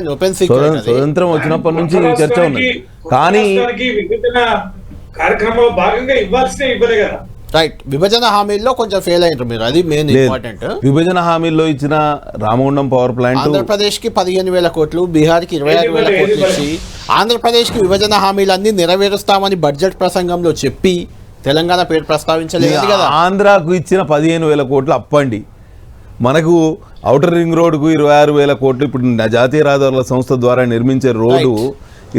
స్వతంత్రం వచ్చినప్పటి నుంచి చర్చ ఉన్నది. కానీ కార్యక్రమంలో భాగంగా ఇవ్వాల్సిన ఇవ్వలే కదా. రైట్, విభజన హామీల్లో కొంచెం ఫెయిల్ అయ్యారు మీరు, అది మెయిన్ ఇంపార్టెంట్. విభజన హామీల్లో ఇచ్చిన రామగుండం పవర్ ప్లాంట్ ఆంధ్రప్రదేశ్ కి 15,000 కోట్లు, బీహార్ కి 26,000 కోట్లు ఇచ్చి ఆంధ్రప్రదేశ్ కి విభజన హామీలన్నీ నెరవేరుస్తామని బడ్జెట్ ప్రసంగంలో చెప్పి తెలంగాణ పేరు ప్రస్తావించలేదు కదా. ఆంధ్రాకు ఇచ్చిన 15,000 కోట్లు అప్పండి, మనకు ఔటర్ రింగ్ రోడ్డుకు 26,000 కోట్లు, ఇప్పుడు జాతీయ రహదారుల సంస్థ ద్వారా నిర్మించే రోడ్డు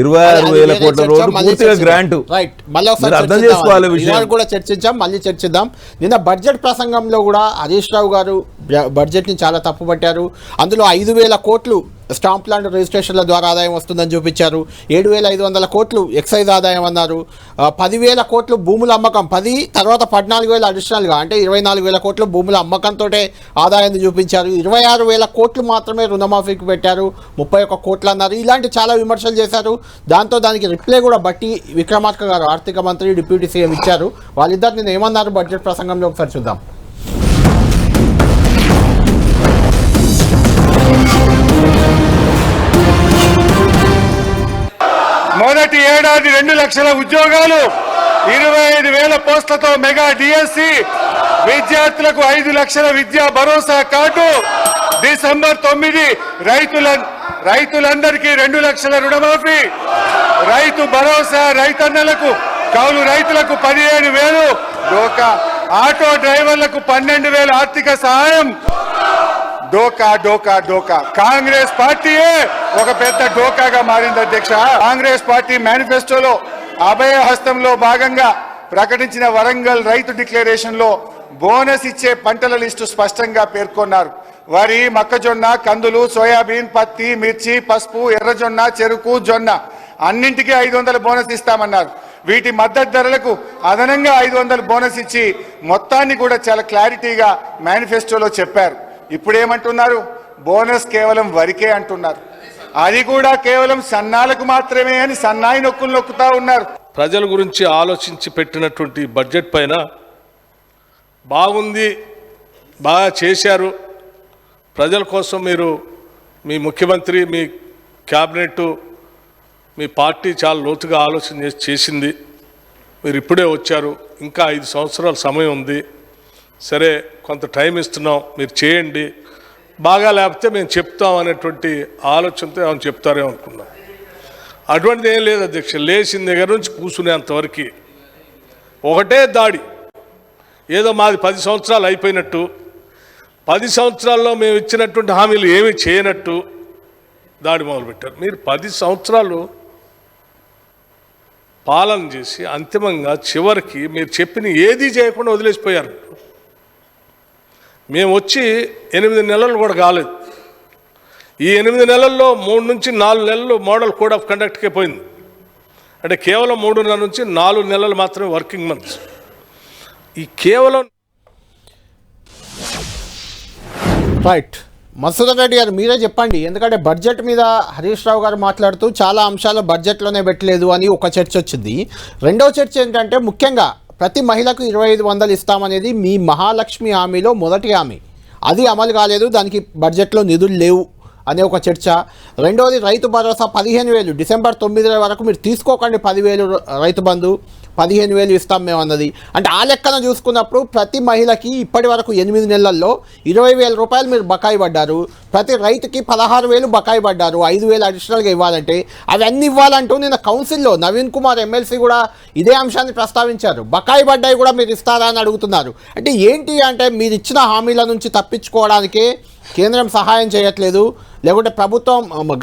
26,000 కోట్ల రోడ్డు పూర్తిగా గ్రాంట్. రైట్, మళ్ళీ అర్థం చేసుకోవాలి విషయాలు కూడా చర్చించాం, మళ్ళీ చర్చిద్దాం. నిన్న బడ్జెట్ ప్రసంగంలో కూడా హరీష్ రావు గారు బడ్జెట్ని చాలా తప్పుపట్టారు. అందులో 5,000 కోట్లు స్టాంప్ ల్యాండ్ రిజిస్ట్రేషన్ల ద్వారా ఆదాయం వస్తుందని చూపించారు. 7,500 కోట్లు ఎక్సైజ్ ఆదాయం అన్నారు. 10,000 కోట్లు భూముల అమ్మకం, 10 తర్వాత 14,000 అడిషనల్గా, అంటే 24,000 కోట్లు భూముల అమ్మకంతో ఆదాయాన్ని చూపించారు. 26,000 కోట్లు మాత్రమే రుణమాఫీకి పెట్టారు, 31 కోట్లు అన్నారు. ఇలాంటి చాలా విమర్శలు చేశారు. దానికి రిప్లై కూడా బట్టి విక్రమార్క గారు, ఆర్థిక మంత్రి, డిప్యూటీ సీఎం ఇచ్చారు. వాళ్ళిద్దరు నేను ఏమన్నారు బడ్జెట్ ప్రసంగంలో ఒకసారి చూద్దాం. మొదటి ఏడాది 2 లక్షల ఉద్యోగాలు, 25,000 పోస్టులతో మెగా డిఎస్సి, విద్యార్థులకు 5 లక్షల విద్యా భరోసా కార్డు, డిసెంబర్ 9 రైతులందరికీ 2 లక్షల రుణమాఫీ, రైతు భరోసా రైతన్నలకు, కౌలు రైతులకు 15,000, డోకా ఆటో డ్రైవర్లకు 12,000 ఆర్థిక సహాయం. డోకా కాంగ్రెస్ పార్టీయే ఒక పెద్ద డోకాగా మారింది అధ్యక్ష. కాంగ్రెస్ పార్టీ మేనిఫెస్టోలో అభయ హస్తంలో భాగంగా ప్రకటించిన వరంగల్ రైతు డిక్లరేషన్ లో బోనస్ ఇచ్చే పంటల లిస్టు స్పష్టంగా పేర్కొన్నారు. వరి, మొక్కజొన్న, కందులు, సోయాబీన్, పత్తి, మిర్చి, పసుపు, ఎర్రజొన్న, చెరుకు, జొన్న అన్నింటికీ 500 బోనస్ ఇస్తామన్నారు. వీటి మద్దతు ధరలకు అదనంగా 500 బోనస్ ఇచ్చి మొత్తాన్ని కూడా చాలా క్లారిటీగా మేనిఫెస్టోలో చెప్పారు. ఇప్పుడేమంటున్నారు? బోనస్ కేవలం వరికే అంటున్నారు. అది కూడా కేవలం సన్నాలకు మాత్రమే అని సన్నాయి నొక్కులు నొక్కుతా ఉన్నారు. ప్రజల గురించి ఆలోచించి పెట్టినటువంటి బడ్జెట్ పైన బాగుంది, బాగా చేశారు, ప్రజల కోసం మీరు, మీ ముఖ్యమంత్రి, మీ క్యాబినెట్, మీ పార్టీ చాలా లోతుగా ఆలోచన చేసింది. మీరు ఇప్పుడే వచ్చారు, ఇంకా 5 సంవత్సరాల సమయం ఉంది, సరే కొంత టైం ఇస్తున్నాం, మీరు చేయండి, బాగా లేకపోతే మేము చెప్తాం అనేటువంటి ఆలోచనతో ఏమైనా చెప్తారేమో అనుకున్నాం. అటువంటిది ఏం లేదు అధ్యక్ష. లేచిన దగ్గర నుంచి కూర్చునేంతవరకు ఒకటే దాడి. ఏదో మాది 10 సంవత్సరాలు అయిపోయినట్టు, 10 సంవత్సరాల్లో మేము ఇచ్చినటువంటి హామీలు ఏమీ చేయనట్టు దాడి మొదలుపెట్టారు. మీరు 10 సంవత్సరాలు పాలన చేసి అంతిమంగా చివరికి మీరు చెప్పిన ఏదీ చేయకుండా వదిలేసిపోయారు. మేము వచ్చి 8 నెలలు కూడా కాలేదు. ఈ 8 నెలల్లో 3 నుంచి 4 నెలలు మోడల్ కోడ్ ఆఫ్ కండక్ట్కే పోయింది. అంటే కేవలం 3.5 నుంచి 4 నెలలు మాత్రమే వర్కింగ్ మంత్స్. ఈ కేవలం రైట్, మధుసూదన్ రెడ్డి గారు మీరే చెప్పండి. ఎందుకంటే బడ్జెట్ మీద హరీష్ రావు గారు మాట్లాడుతూ చాలా అంశాలు బడ్జెట్లోనే పెట్టలేదు అని ఒక చర్చ వచ్చింది. రెండవ చర్చ ఏంటంటే ముఖ్యంగా ప్రతి మహిళకు 2,500 ఇస్తామనేది మీ మహాలక్ష్మి హామీలో మొదటి హామీ. అది అమలు కాలేదు, దానికి బడ్జెట్లో నిధులు లేవు అనే ఒక చర్చ. రెండవది రైతు భరోసా 15,000 డిసెంబర్ 9 వరకు మీరు తీసుకోకండి, 10,000 రైతు బంధు 15,000 ఇస్తాం మేము అన్నది. అంటే ఆ లెక్కన చూసుకున్నప్పుడు ప్రతి మహిళకి ఇప్పటి వరకు 8 నెలల్లో 20,000 రూపాయలు మీరు బకాయి పడ్డారు, ప్రతి రైతుకి 16,000 బకాయి పడ్డారు, 5,000 అడిషనల్గా ఇవ్వాలంటే అవన్నీ ఇవ్వాలంటూ నిన్న కౌన్సిల్లో నవీన్ కుమార్ ఎమ్మెల్సీ కూడా ఇదే అంశాన్ని ప్రస్తావించారు. బకాయి పడ్డాయి కూడా మీరు ఇస్తారా అని అడుగుతున్నారు. అంటే ఏంటి అంటే మీరు ఇచ్చిన హామీల నుంచి తప్పించుకోవడానికే కేంద్రం సహాయం చేయట్లేదు, లేకుంటే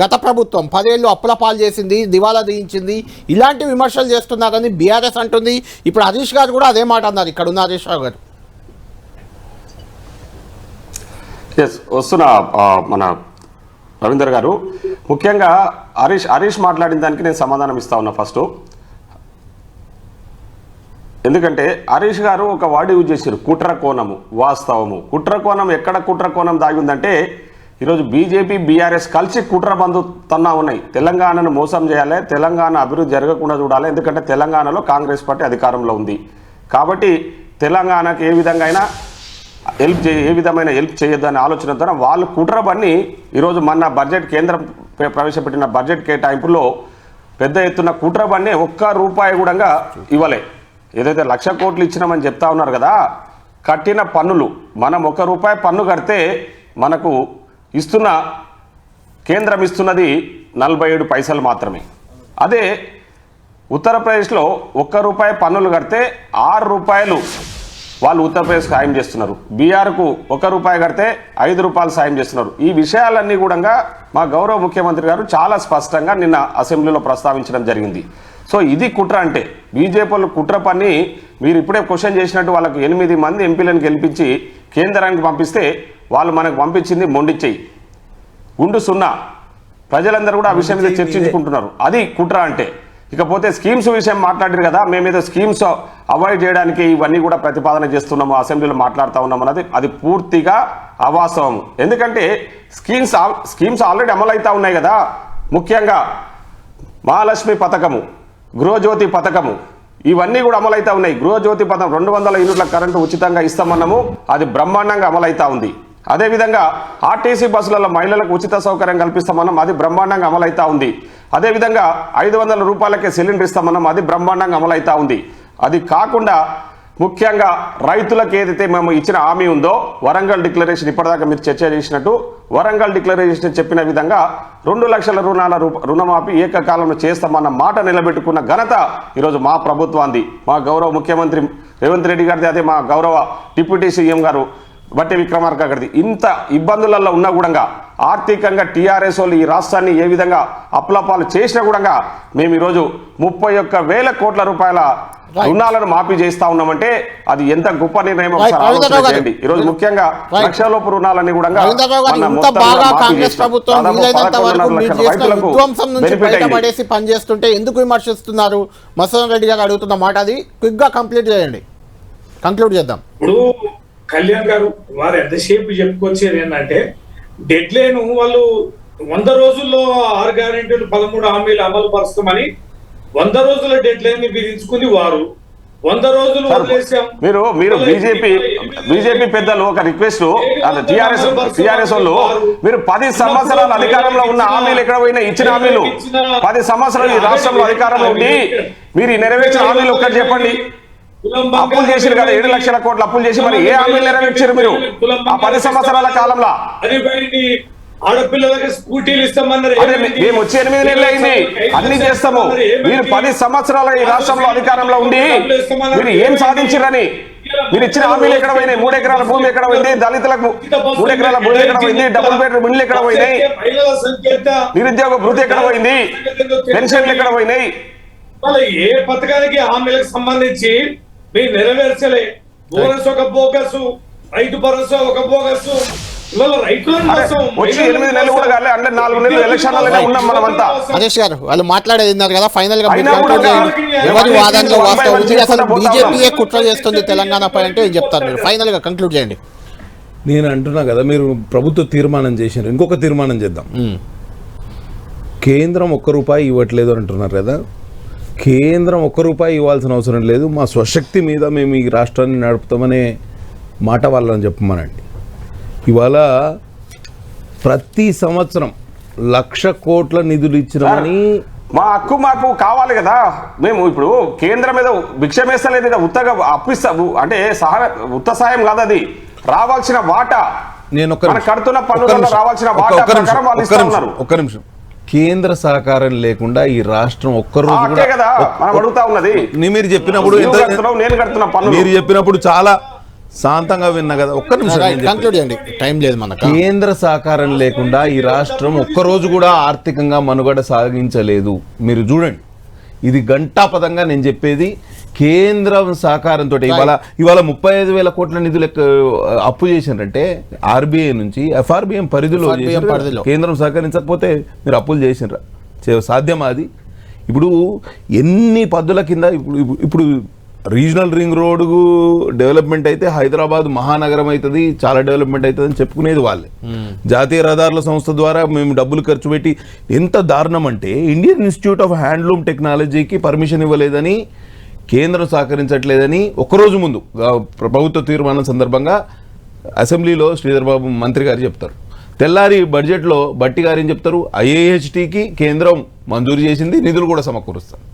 గత ప్రభుత్వం 10 ఏళ్ళు అప్పుల పాలు చేసింది, దివాలా తీయించింది, ఇలాంటి విమర్శలు చేస్తున్నారని బీఆర్ఎస్ అంటుంది. ఇప్పుడు హరీష్ గారు కూడా అదే మాట అన్నారు. ఇక్కడ ఉన్న హరీష్ రావు గారు వస్తున్న మన రవీందర్ గారు, ముఖ్యంగా హరీష్ మాట్లాడిన దానికి నేను సమాధానం ఇస్తా ఉన్నా. ఫస్ట్ ఎందుకంటే హరీష్ గారు ఒక వర్డ్ యూజ్ చేశారు, కుట్ర కోణము, వాస్తవము. కుట్ర కోణం ఎక్కడ కుట్ర కోణం దాగి ఉందంటే ఈరోజు బీజేపీ బీఆర్ఎస్ కలిసి కుట్ర బంధు తన్నా ఉన్నాయి. తెలంగాణను మోసం చేయాలి, తెలంగాణ అభివృద్ధి జరగకుండా చూడాలి. ఎందుకంటే తెలంగాణలో కాంగ్రెస్ పార్టీ అధికారంలో ఉంది కాబట్టి తెలంగాణకు ఏ విధమైన హెల్ప్ చేయొద్దు అనే ఆలోచనతో వాళ్ళు కుట్ర పని ఈరోజు మన బడ్జెట్ కేంద్రం ప్రవేశపెట్టిన బడ్జెట్ కేటాయింపులో పెద్ద ఎత్తున కుట్ర పని ₹1 కూడా ఇవ్వలే. ఏదైతే 1,00,000 కోట్లు ఇచ్చినామని చెప్తా ఉన్నారు కదా, కట్టిన పన్నులు మనం ₹1 పన్ను కడితే మనకు కేంద్రం ఇస్తున్నది 47 పైసలు మాత్రమే. అదే ఉత్తరప్రదేశ్లో ₹1 పన్నులు కడితే ₹6 వాళ్ళు ఉత్తరప్రదేశ్ సాయం చేస్తున్నారు. బీహార్కు ₹1 కడితే ₹5 సాయం చేస్తున్నారు. ఈ విషయాలన్నీ కూడా మా గౌరవ ముఖ్యమంత్రి గారు చాలా స్పష్టంగా నిన్న అసెంబ్లీలో ప్రస్తావించడం జరిగింది. సో ఇది కుట్ర అంటే బీజేపీ వాళ్ళు కుట్ర పని మీరు ఇప్పుడే క్వశ్చన్ చేసినట్టు వాళ్ళకు 8 మంది ఎంపీలను గెలిపించి కేంద్రానికి పంపిస్తే వాళ్ళు మనకు పంపించింది మొండిచ్చేయి, గుండు సున్నా. ప్రజలందరూ కూడా ఆ విషయం మీద చర్చించుకుంటున్నారు. అది కుట్ర అంటే. ఇకపోతే స్కీమ్స్ విషయం మాట్లాడారు కదా, మేమేదో స్కీమ్స్ అవాయిడ్ చేయడానికి ఇవన్నీ కూడా ప్రతిపాదన చేస్తున్నాము, అసెంబ్లీలో మాట్లాడుతూ ఉన్నాము అన్నది అది పూర్తిగా అవాస్తవం. ఎందుకంటే స్కీమ్స్ ఆల్రెడీ అమలు అవుతూ ఉన్నాయి కదా. ముఖ్యంగా మహాలక్ష్మి పథకము, గృహజ్యోతి పథకము ఇవన్నీ కూడా అమలవుతా ఉన్నాయి. గృహజ్యోతి పథకం 200 యూనిట్ల కరెంటు ఉచితంగా ఇస్తామన్నాము, అది బ్రహ్మాండంగా అమలవుతా ఉంది. అదేవిధంగా ఆర్టీసీ బస్సులలో మహిళలకు ఉచిత సౌకర్యం కల్పిస్తామన్నాం, అది బ్రహ్మాండంగా అమలవుతా ఉంది. అదేవిధంగా ₹500 సిలిండర్ ఇస్తామన్నాం, అది బ్రహ్మాండంగా అమలవుతా ఉంది. అది కాకుండా ముఖ్యంగా రైతులకు ఏదైతే మేము ఇచ్చిన హామీ ఉందో వరంగల్ డిక్లరేషన్, ఇప్పటిదాకా మీరు చర్చ చేసినట్టు వరంగల్ డిక్లరేషన్ చెప్పిన విధంగా 2 లక్షల రుణమాఫీ ఏకకాలంలో చేస్తామన్న మాట నిలబెట్టుకున్న ఘనత ఈరోజు మా ప్రభుత్వాన్ని, మా గౌరవ ముఖ్యమంత్రి రేవంత్ రెడ్డి గారిది, అదే మా గౌరవ డిప్యూటీ సీఎం గారు బట్టి విక్రమార్క గారిది. ఇంత ఇబ్బందులలో ఉన్నా కూడా ఆర్థికంగా టీఆర్ఎస్ వాళ్ళు ఈ రాష్ట్రాన్ని ఏ విధంగా అప్లపాలు చేసినా కూడా మేము ఈరోజు 31,000 కోట్ల రూపాయల రుణాలను మాఫీ చేస్తా ఉన్నామంటే అది ఎంత గొప్ప నిర్ణయం ఒకసారి ఆలోచన చేయండి. ఈరోజు ముఖ్యంగా లక్షలోపు రుణాలన్నీ కూడా పనిచేస్తుంటే ఎందుకు విమర్శిస్తున్నారు? మసూదన్ రెడ్డి గారు అడుగుతున్న మాట అది క్విక్ గా కంప్లీట్ చేయండి, కంక్లూడ్ చేద్దాం. ఇప్పుడు కళ్యాణ్ గారు వారు ఎంతసేపు చెప్పుకొచ్చేది ఏంటంటే డెడ్ లైన్ వాళ్ళు 100 రోజుల్లో 6 గ్యారెంటీలు 13 హామీలు అమలు పరుస్తామని 100 రోజుల డెడ్ లైన్ ని విధించుకుంది వారు. 100 రోజులు వదిలేసాం. మీరు బీజేపీ పెద్దలు ఒక రిక్వెస్ట్, టిఆర్ఎస్ వాళ్ళు మీరు 10 సంవత్సరాలు అధికారంలో ఉన్న హామీలు ఎక్కడ పోయినా ఇచ్చిన హామీలు 10 సంవత్సరాలు ఈ రాష్ట్రంలో అధికారంలో ఉండి మీరు నెరవేర్చిన హామీలు ఒక్కటి చెప్పండి. అప్పులు చేసిరు కదా, 7 లక్షల కోట్ల అప్పులు చేసి మరి ఏ హామీలు నెరవేర్చారు మీరు ఆ 10 సంవత్సరాల కాలంలో? ఆడపిల్లలకి స్కూటీలు ఇస్తామన్నారు. మేము వచ్చి 8 నెలలు అయింది, అన్ని చేస్తాము. మీరు 10 సంవత్సరాల ఈ రాష్ట్రంలో అధికారంలో ఉండి మీరు ఏం సాధించారని మీరు ఇచ్చిన హామీలు ఎక్కడ పోయినాయి? 3 ఎకరాల భూమి ఎక్కడ పోయింది? దళితులకు 3 ఎకరాల భూమి ఎక్కడ పోయింది? డబుల్ బెడ్రూమ్ ఇళ్ళు ఎక్కడ పోయినాయి? నిరుద్యోగ భృతి ఎక్కడ పోయింది? పెన్షన్లు ఎక్కడ పోయినాయి? ఏ పథకానికి హామీలకు సంబంధించి మీరు నెరవేర్చలే. బోనస్ ఒక బోగస్, రైతు భరోసా ఒక బోగస్. హరీష్ గారు వాళ్ళు మాట్లాడేది కదా, ఫైనల్ గా ఎవరి వాదనలో వాస్తవం ఉంది, అసలు బీజేపీయే కుట్ర చేస్తుంది తెలంగాణ పై అంటే ఏం చెప్తారు మీరు? ఫైనల్ గా కంక్లూడ్ చేయండి. నేను అంటున్నా కదా, మీరు ప్రభుత్వ తీర్మానం చేసినారు, ఇంకొక తీర్మానం చేద్దాం. కేంద్రం ₹1 ఇవ్వట్లేదు అంటున్నారు కదా, కేంద్రం ₹1 ఇవ్వాల్సిన అవసరం లేదు, మా స్వశక్తి మీద మేము ఈ రాష్ట్రాన్ని నడుపుతామనే మాట వాళ్ళని చెప్పమనండి. ఇవాళ ప్రతి సంవత్సరం 1,00,000 కోట్ల నిధులు ఇచ్చినామని. మా హక్కు మాకు కావాలి కదా. మేము ఇప్పుడు కేంద్రం మీద భిక్ష వేస్తలేదు కదా, ఉత్తగా అప్పిస్తా అంటే ఉత్త సాయం కాదు, అది రావాల్సిన వాటా. నేను కడుతున్న పన్నులలో రావాల్సిన వాటా ప్రకారం వాళ్ళు ఇస్తా ఉన్నారు. ఒక్క నిమిషం. కేంద్ర సహకారం లేకుండా ఈ రాష్ట్రం ఒక్కరోజు కూడా కదా మనం అడుగుతా ఉన్నది. మీరు చెప్పినప్పుడు నేను కడుతున్న పన్ను మీరు చెప్పినప్పుడు చాలా శాంతంగా విన్నా కదా. ఒక్క నిమిషం. టైం లేదు మనకు. కేంద్ర సహకారం లేకుండా ఈ రాష్ట్రం ఒక్కరోజు కూడా ఆర్థికంగా మనుగడ సాగించలేదు. మీరు చూడండి, ఇది గంటాపదంగా నేను చెప్పేది. కేంద్రం సహకారంతో ఇవాళ 35,000 కోట్ల నిధులు అప్పు చేసినారంటే ఆర్బీఐ నుంచి ఎఫ్ఆర్బిఎం పరిధిలో కేంద్రం సహకరించకపోతే మీరు అప్పులు చేసినరా? సాధ్యమా అది? ఇప్పుడు ఎన్ని పద్ధతుల కింద ఇప్పుడు రీజనల్ రింగ్ రోడ్డు డెవలప్మెంట్ అయితే హైదరాబాద్ మహానగరం అవుతుంది, చాలా డెవలప్మెంట్ అవుతుంది అని చెప్పుకునేది వాళ్ళే. జాతీయ రహదారుల సంస్థ ద్వారా మేము డబ్బులు ఖర్చు పెట్టి ఎంత దారుణం అంటే ఇండియన్ ఇన్స్టిట్యూట్ ఆఫ్ హ్యాండ్లూమ్ టెక్నాలజీకి పర్మిషన్ ఇవ్వలేదని, కేంద్రం సహకరించట్లేదని ఒక్కరోజు ముందు ప్రభుత్వ తీర్మానం సందర్భంగా అసెంబ్లీలో శ్రీధర్ బాబు మంత్రి గారు చెప్తారు. తెల్లారి బడ్జెట్లో బట్టి గారు ఏం చెప్తారు? ఐఏహెచ్టీకి కేంద్రం మంజూరు చేసింది, నిధులు కూడా సమకూరుస్తారు.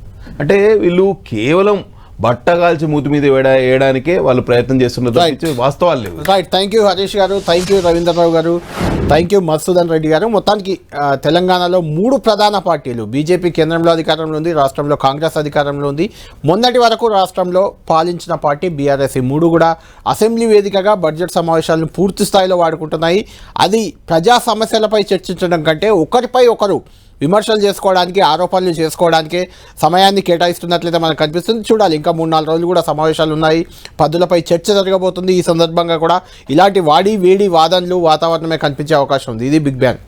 అంటే వీళ్ళు కేవలం బట్టగాల్చి మూతి మీద వేయడానికే వాళ్ళు ప్రయత్నం చేస్తున్నారు, వాస్తవాలు లేవు. రైట్. థ్యాంక్ యూ హరీష్ గారు, థ్యాంక్ యూ రవీంద్రరావు గారు, థ్యాంక్ యూ మధుసూదన్ రెడ్డి గారు. మొత్తానికి తెలంగాణలో 3 ప్రధాన పార్టీలు, బీజేపీ కేంద్రంలో అధికారంలో ఉంది, రాష్ట్రంలో కాంగ్రెస్ అధికారంలో ఉంది. మొన్నటి వరకు రాష్ట్రంలో పాలించిన పార్టీ బీఆర్ఎస్. ఈ 3 కూడా అసెంబ్లీ వేదికగా బడ్జెట్ సమావేశాలను పూర్తి స్థాయిలో వాడుకుంటున్నాయి. అది ప్రజా సమస్యలపై చర్చించడం కంటే ఒకరిపై ఒకరు విమర్శలు చేసుకోవడానికి, ఆరోపణలు చేసుకోవడానికే సమయాన్ని కేటాయిస్తున్నట్లయితే మనకు కనిపిస్తుంది. చూడాలి, ఇంకా 3-4 రోజులు కూడా సమావేశాలు ఉన్నాయి, పద్ధతులపై చర్చ జరగబోతుంది. ఈ సందర్భంగా కూడా ఇలాంటి వేడి వాదనలు, వాతావరణమే కనిపించే అవకాశం ఉంది. ఇది బిగ్ బ్యాంగ్.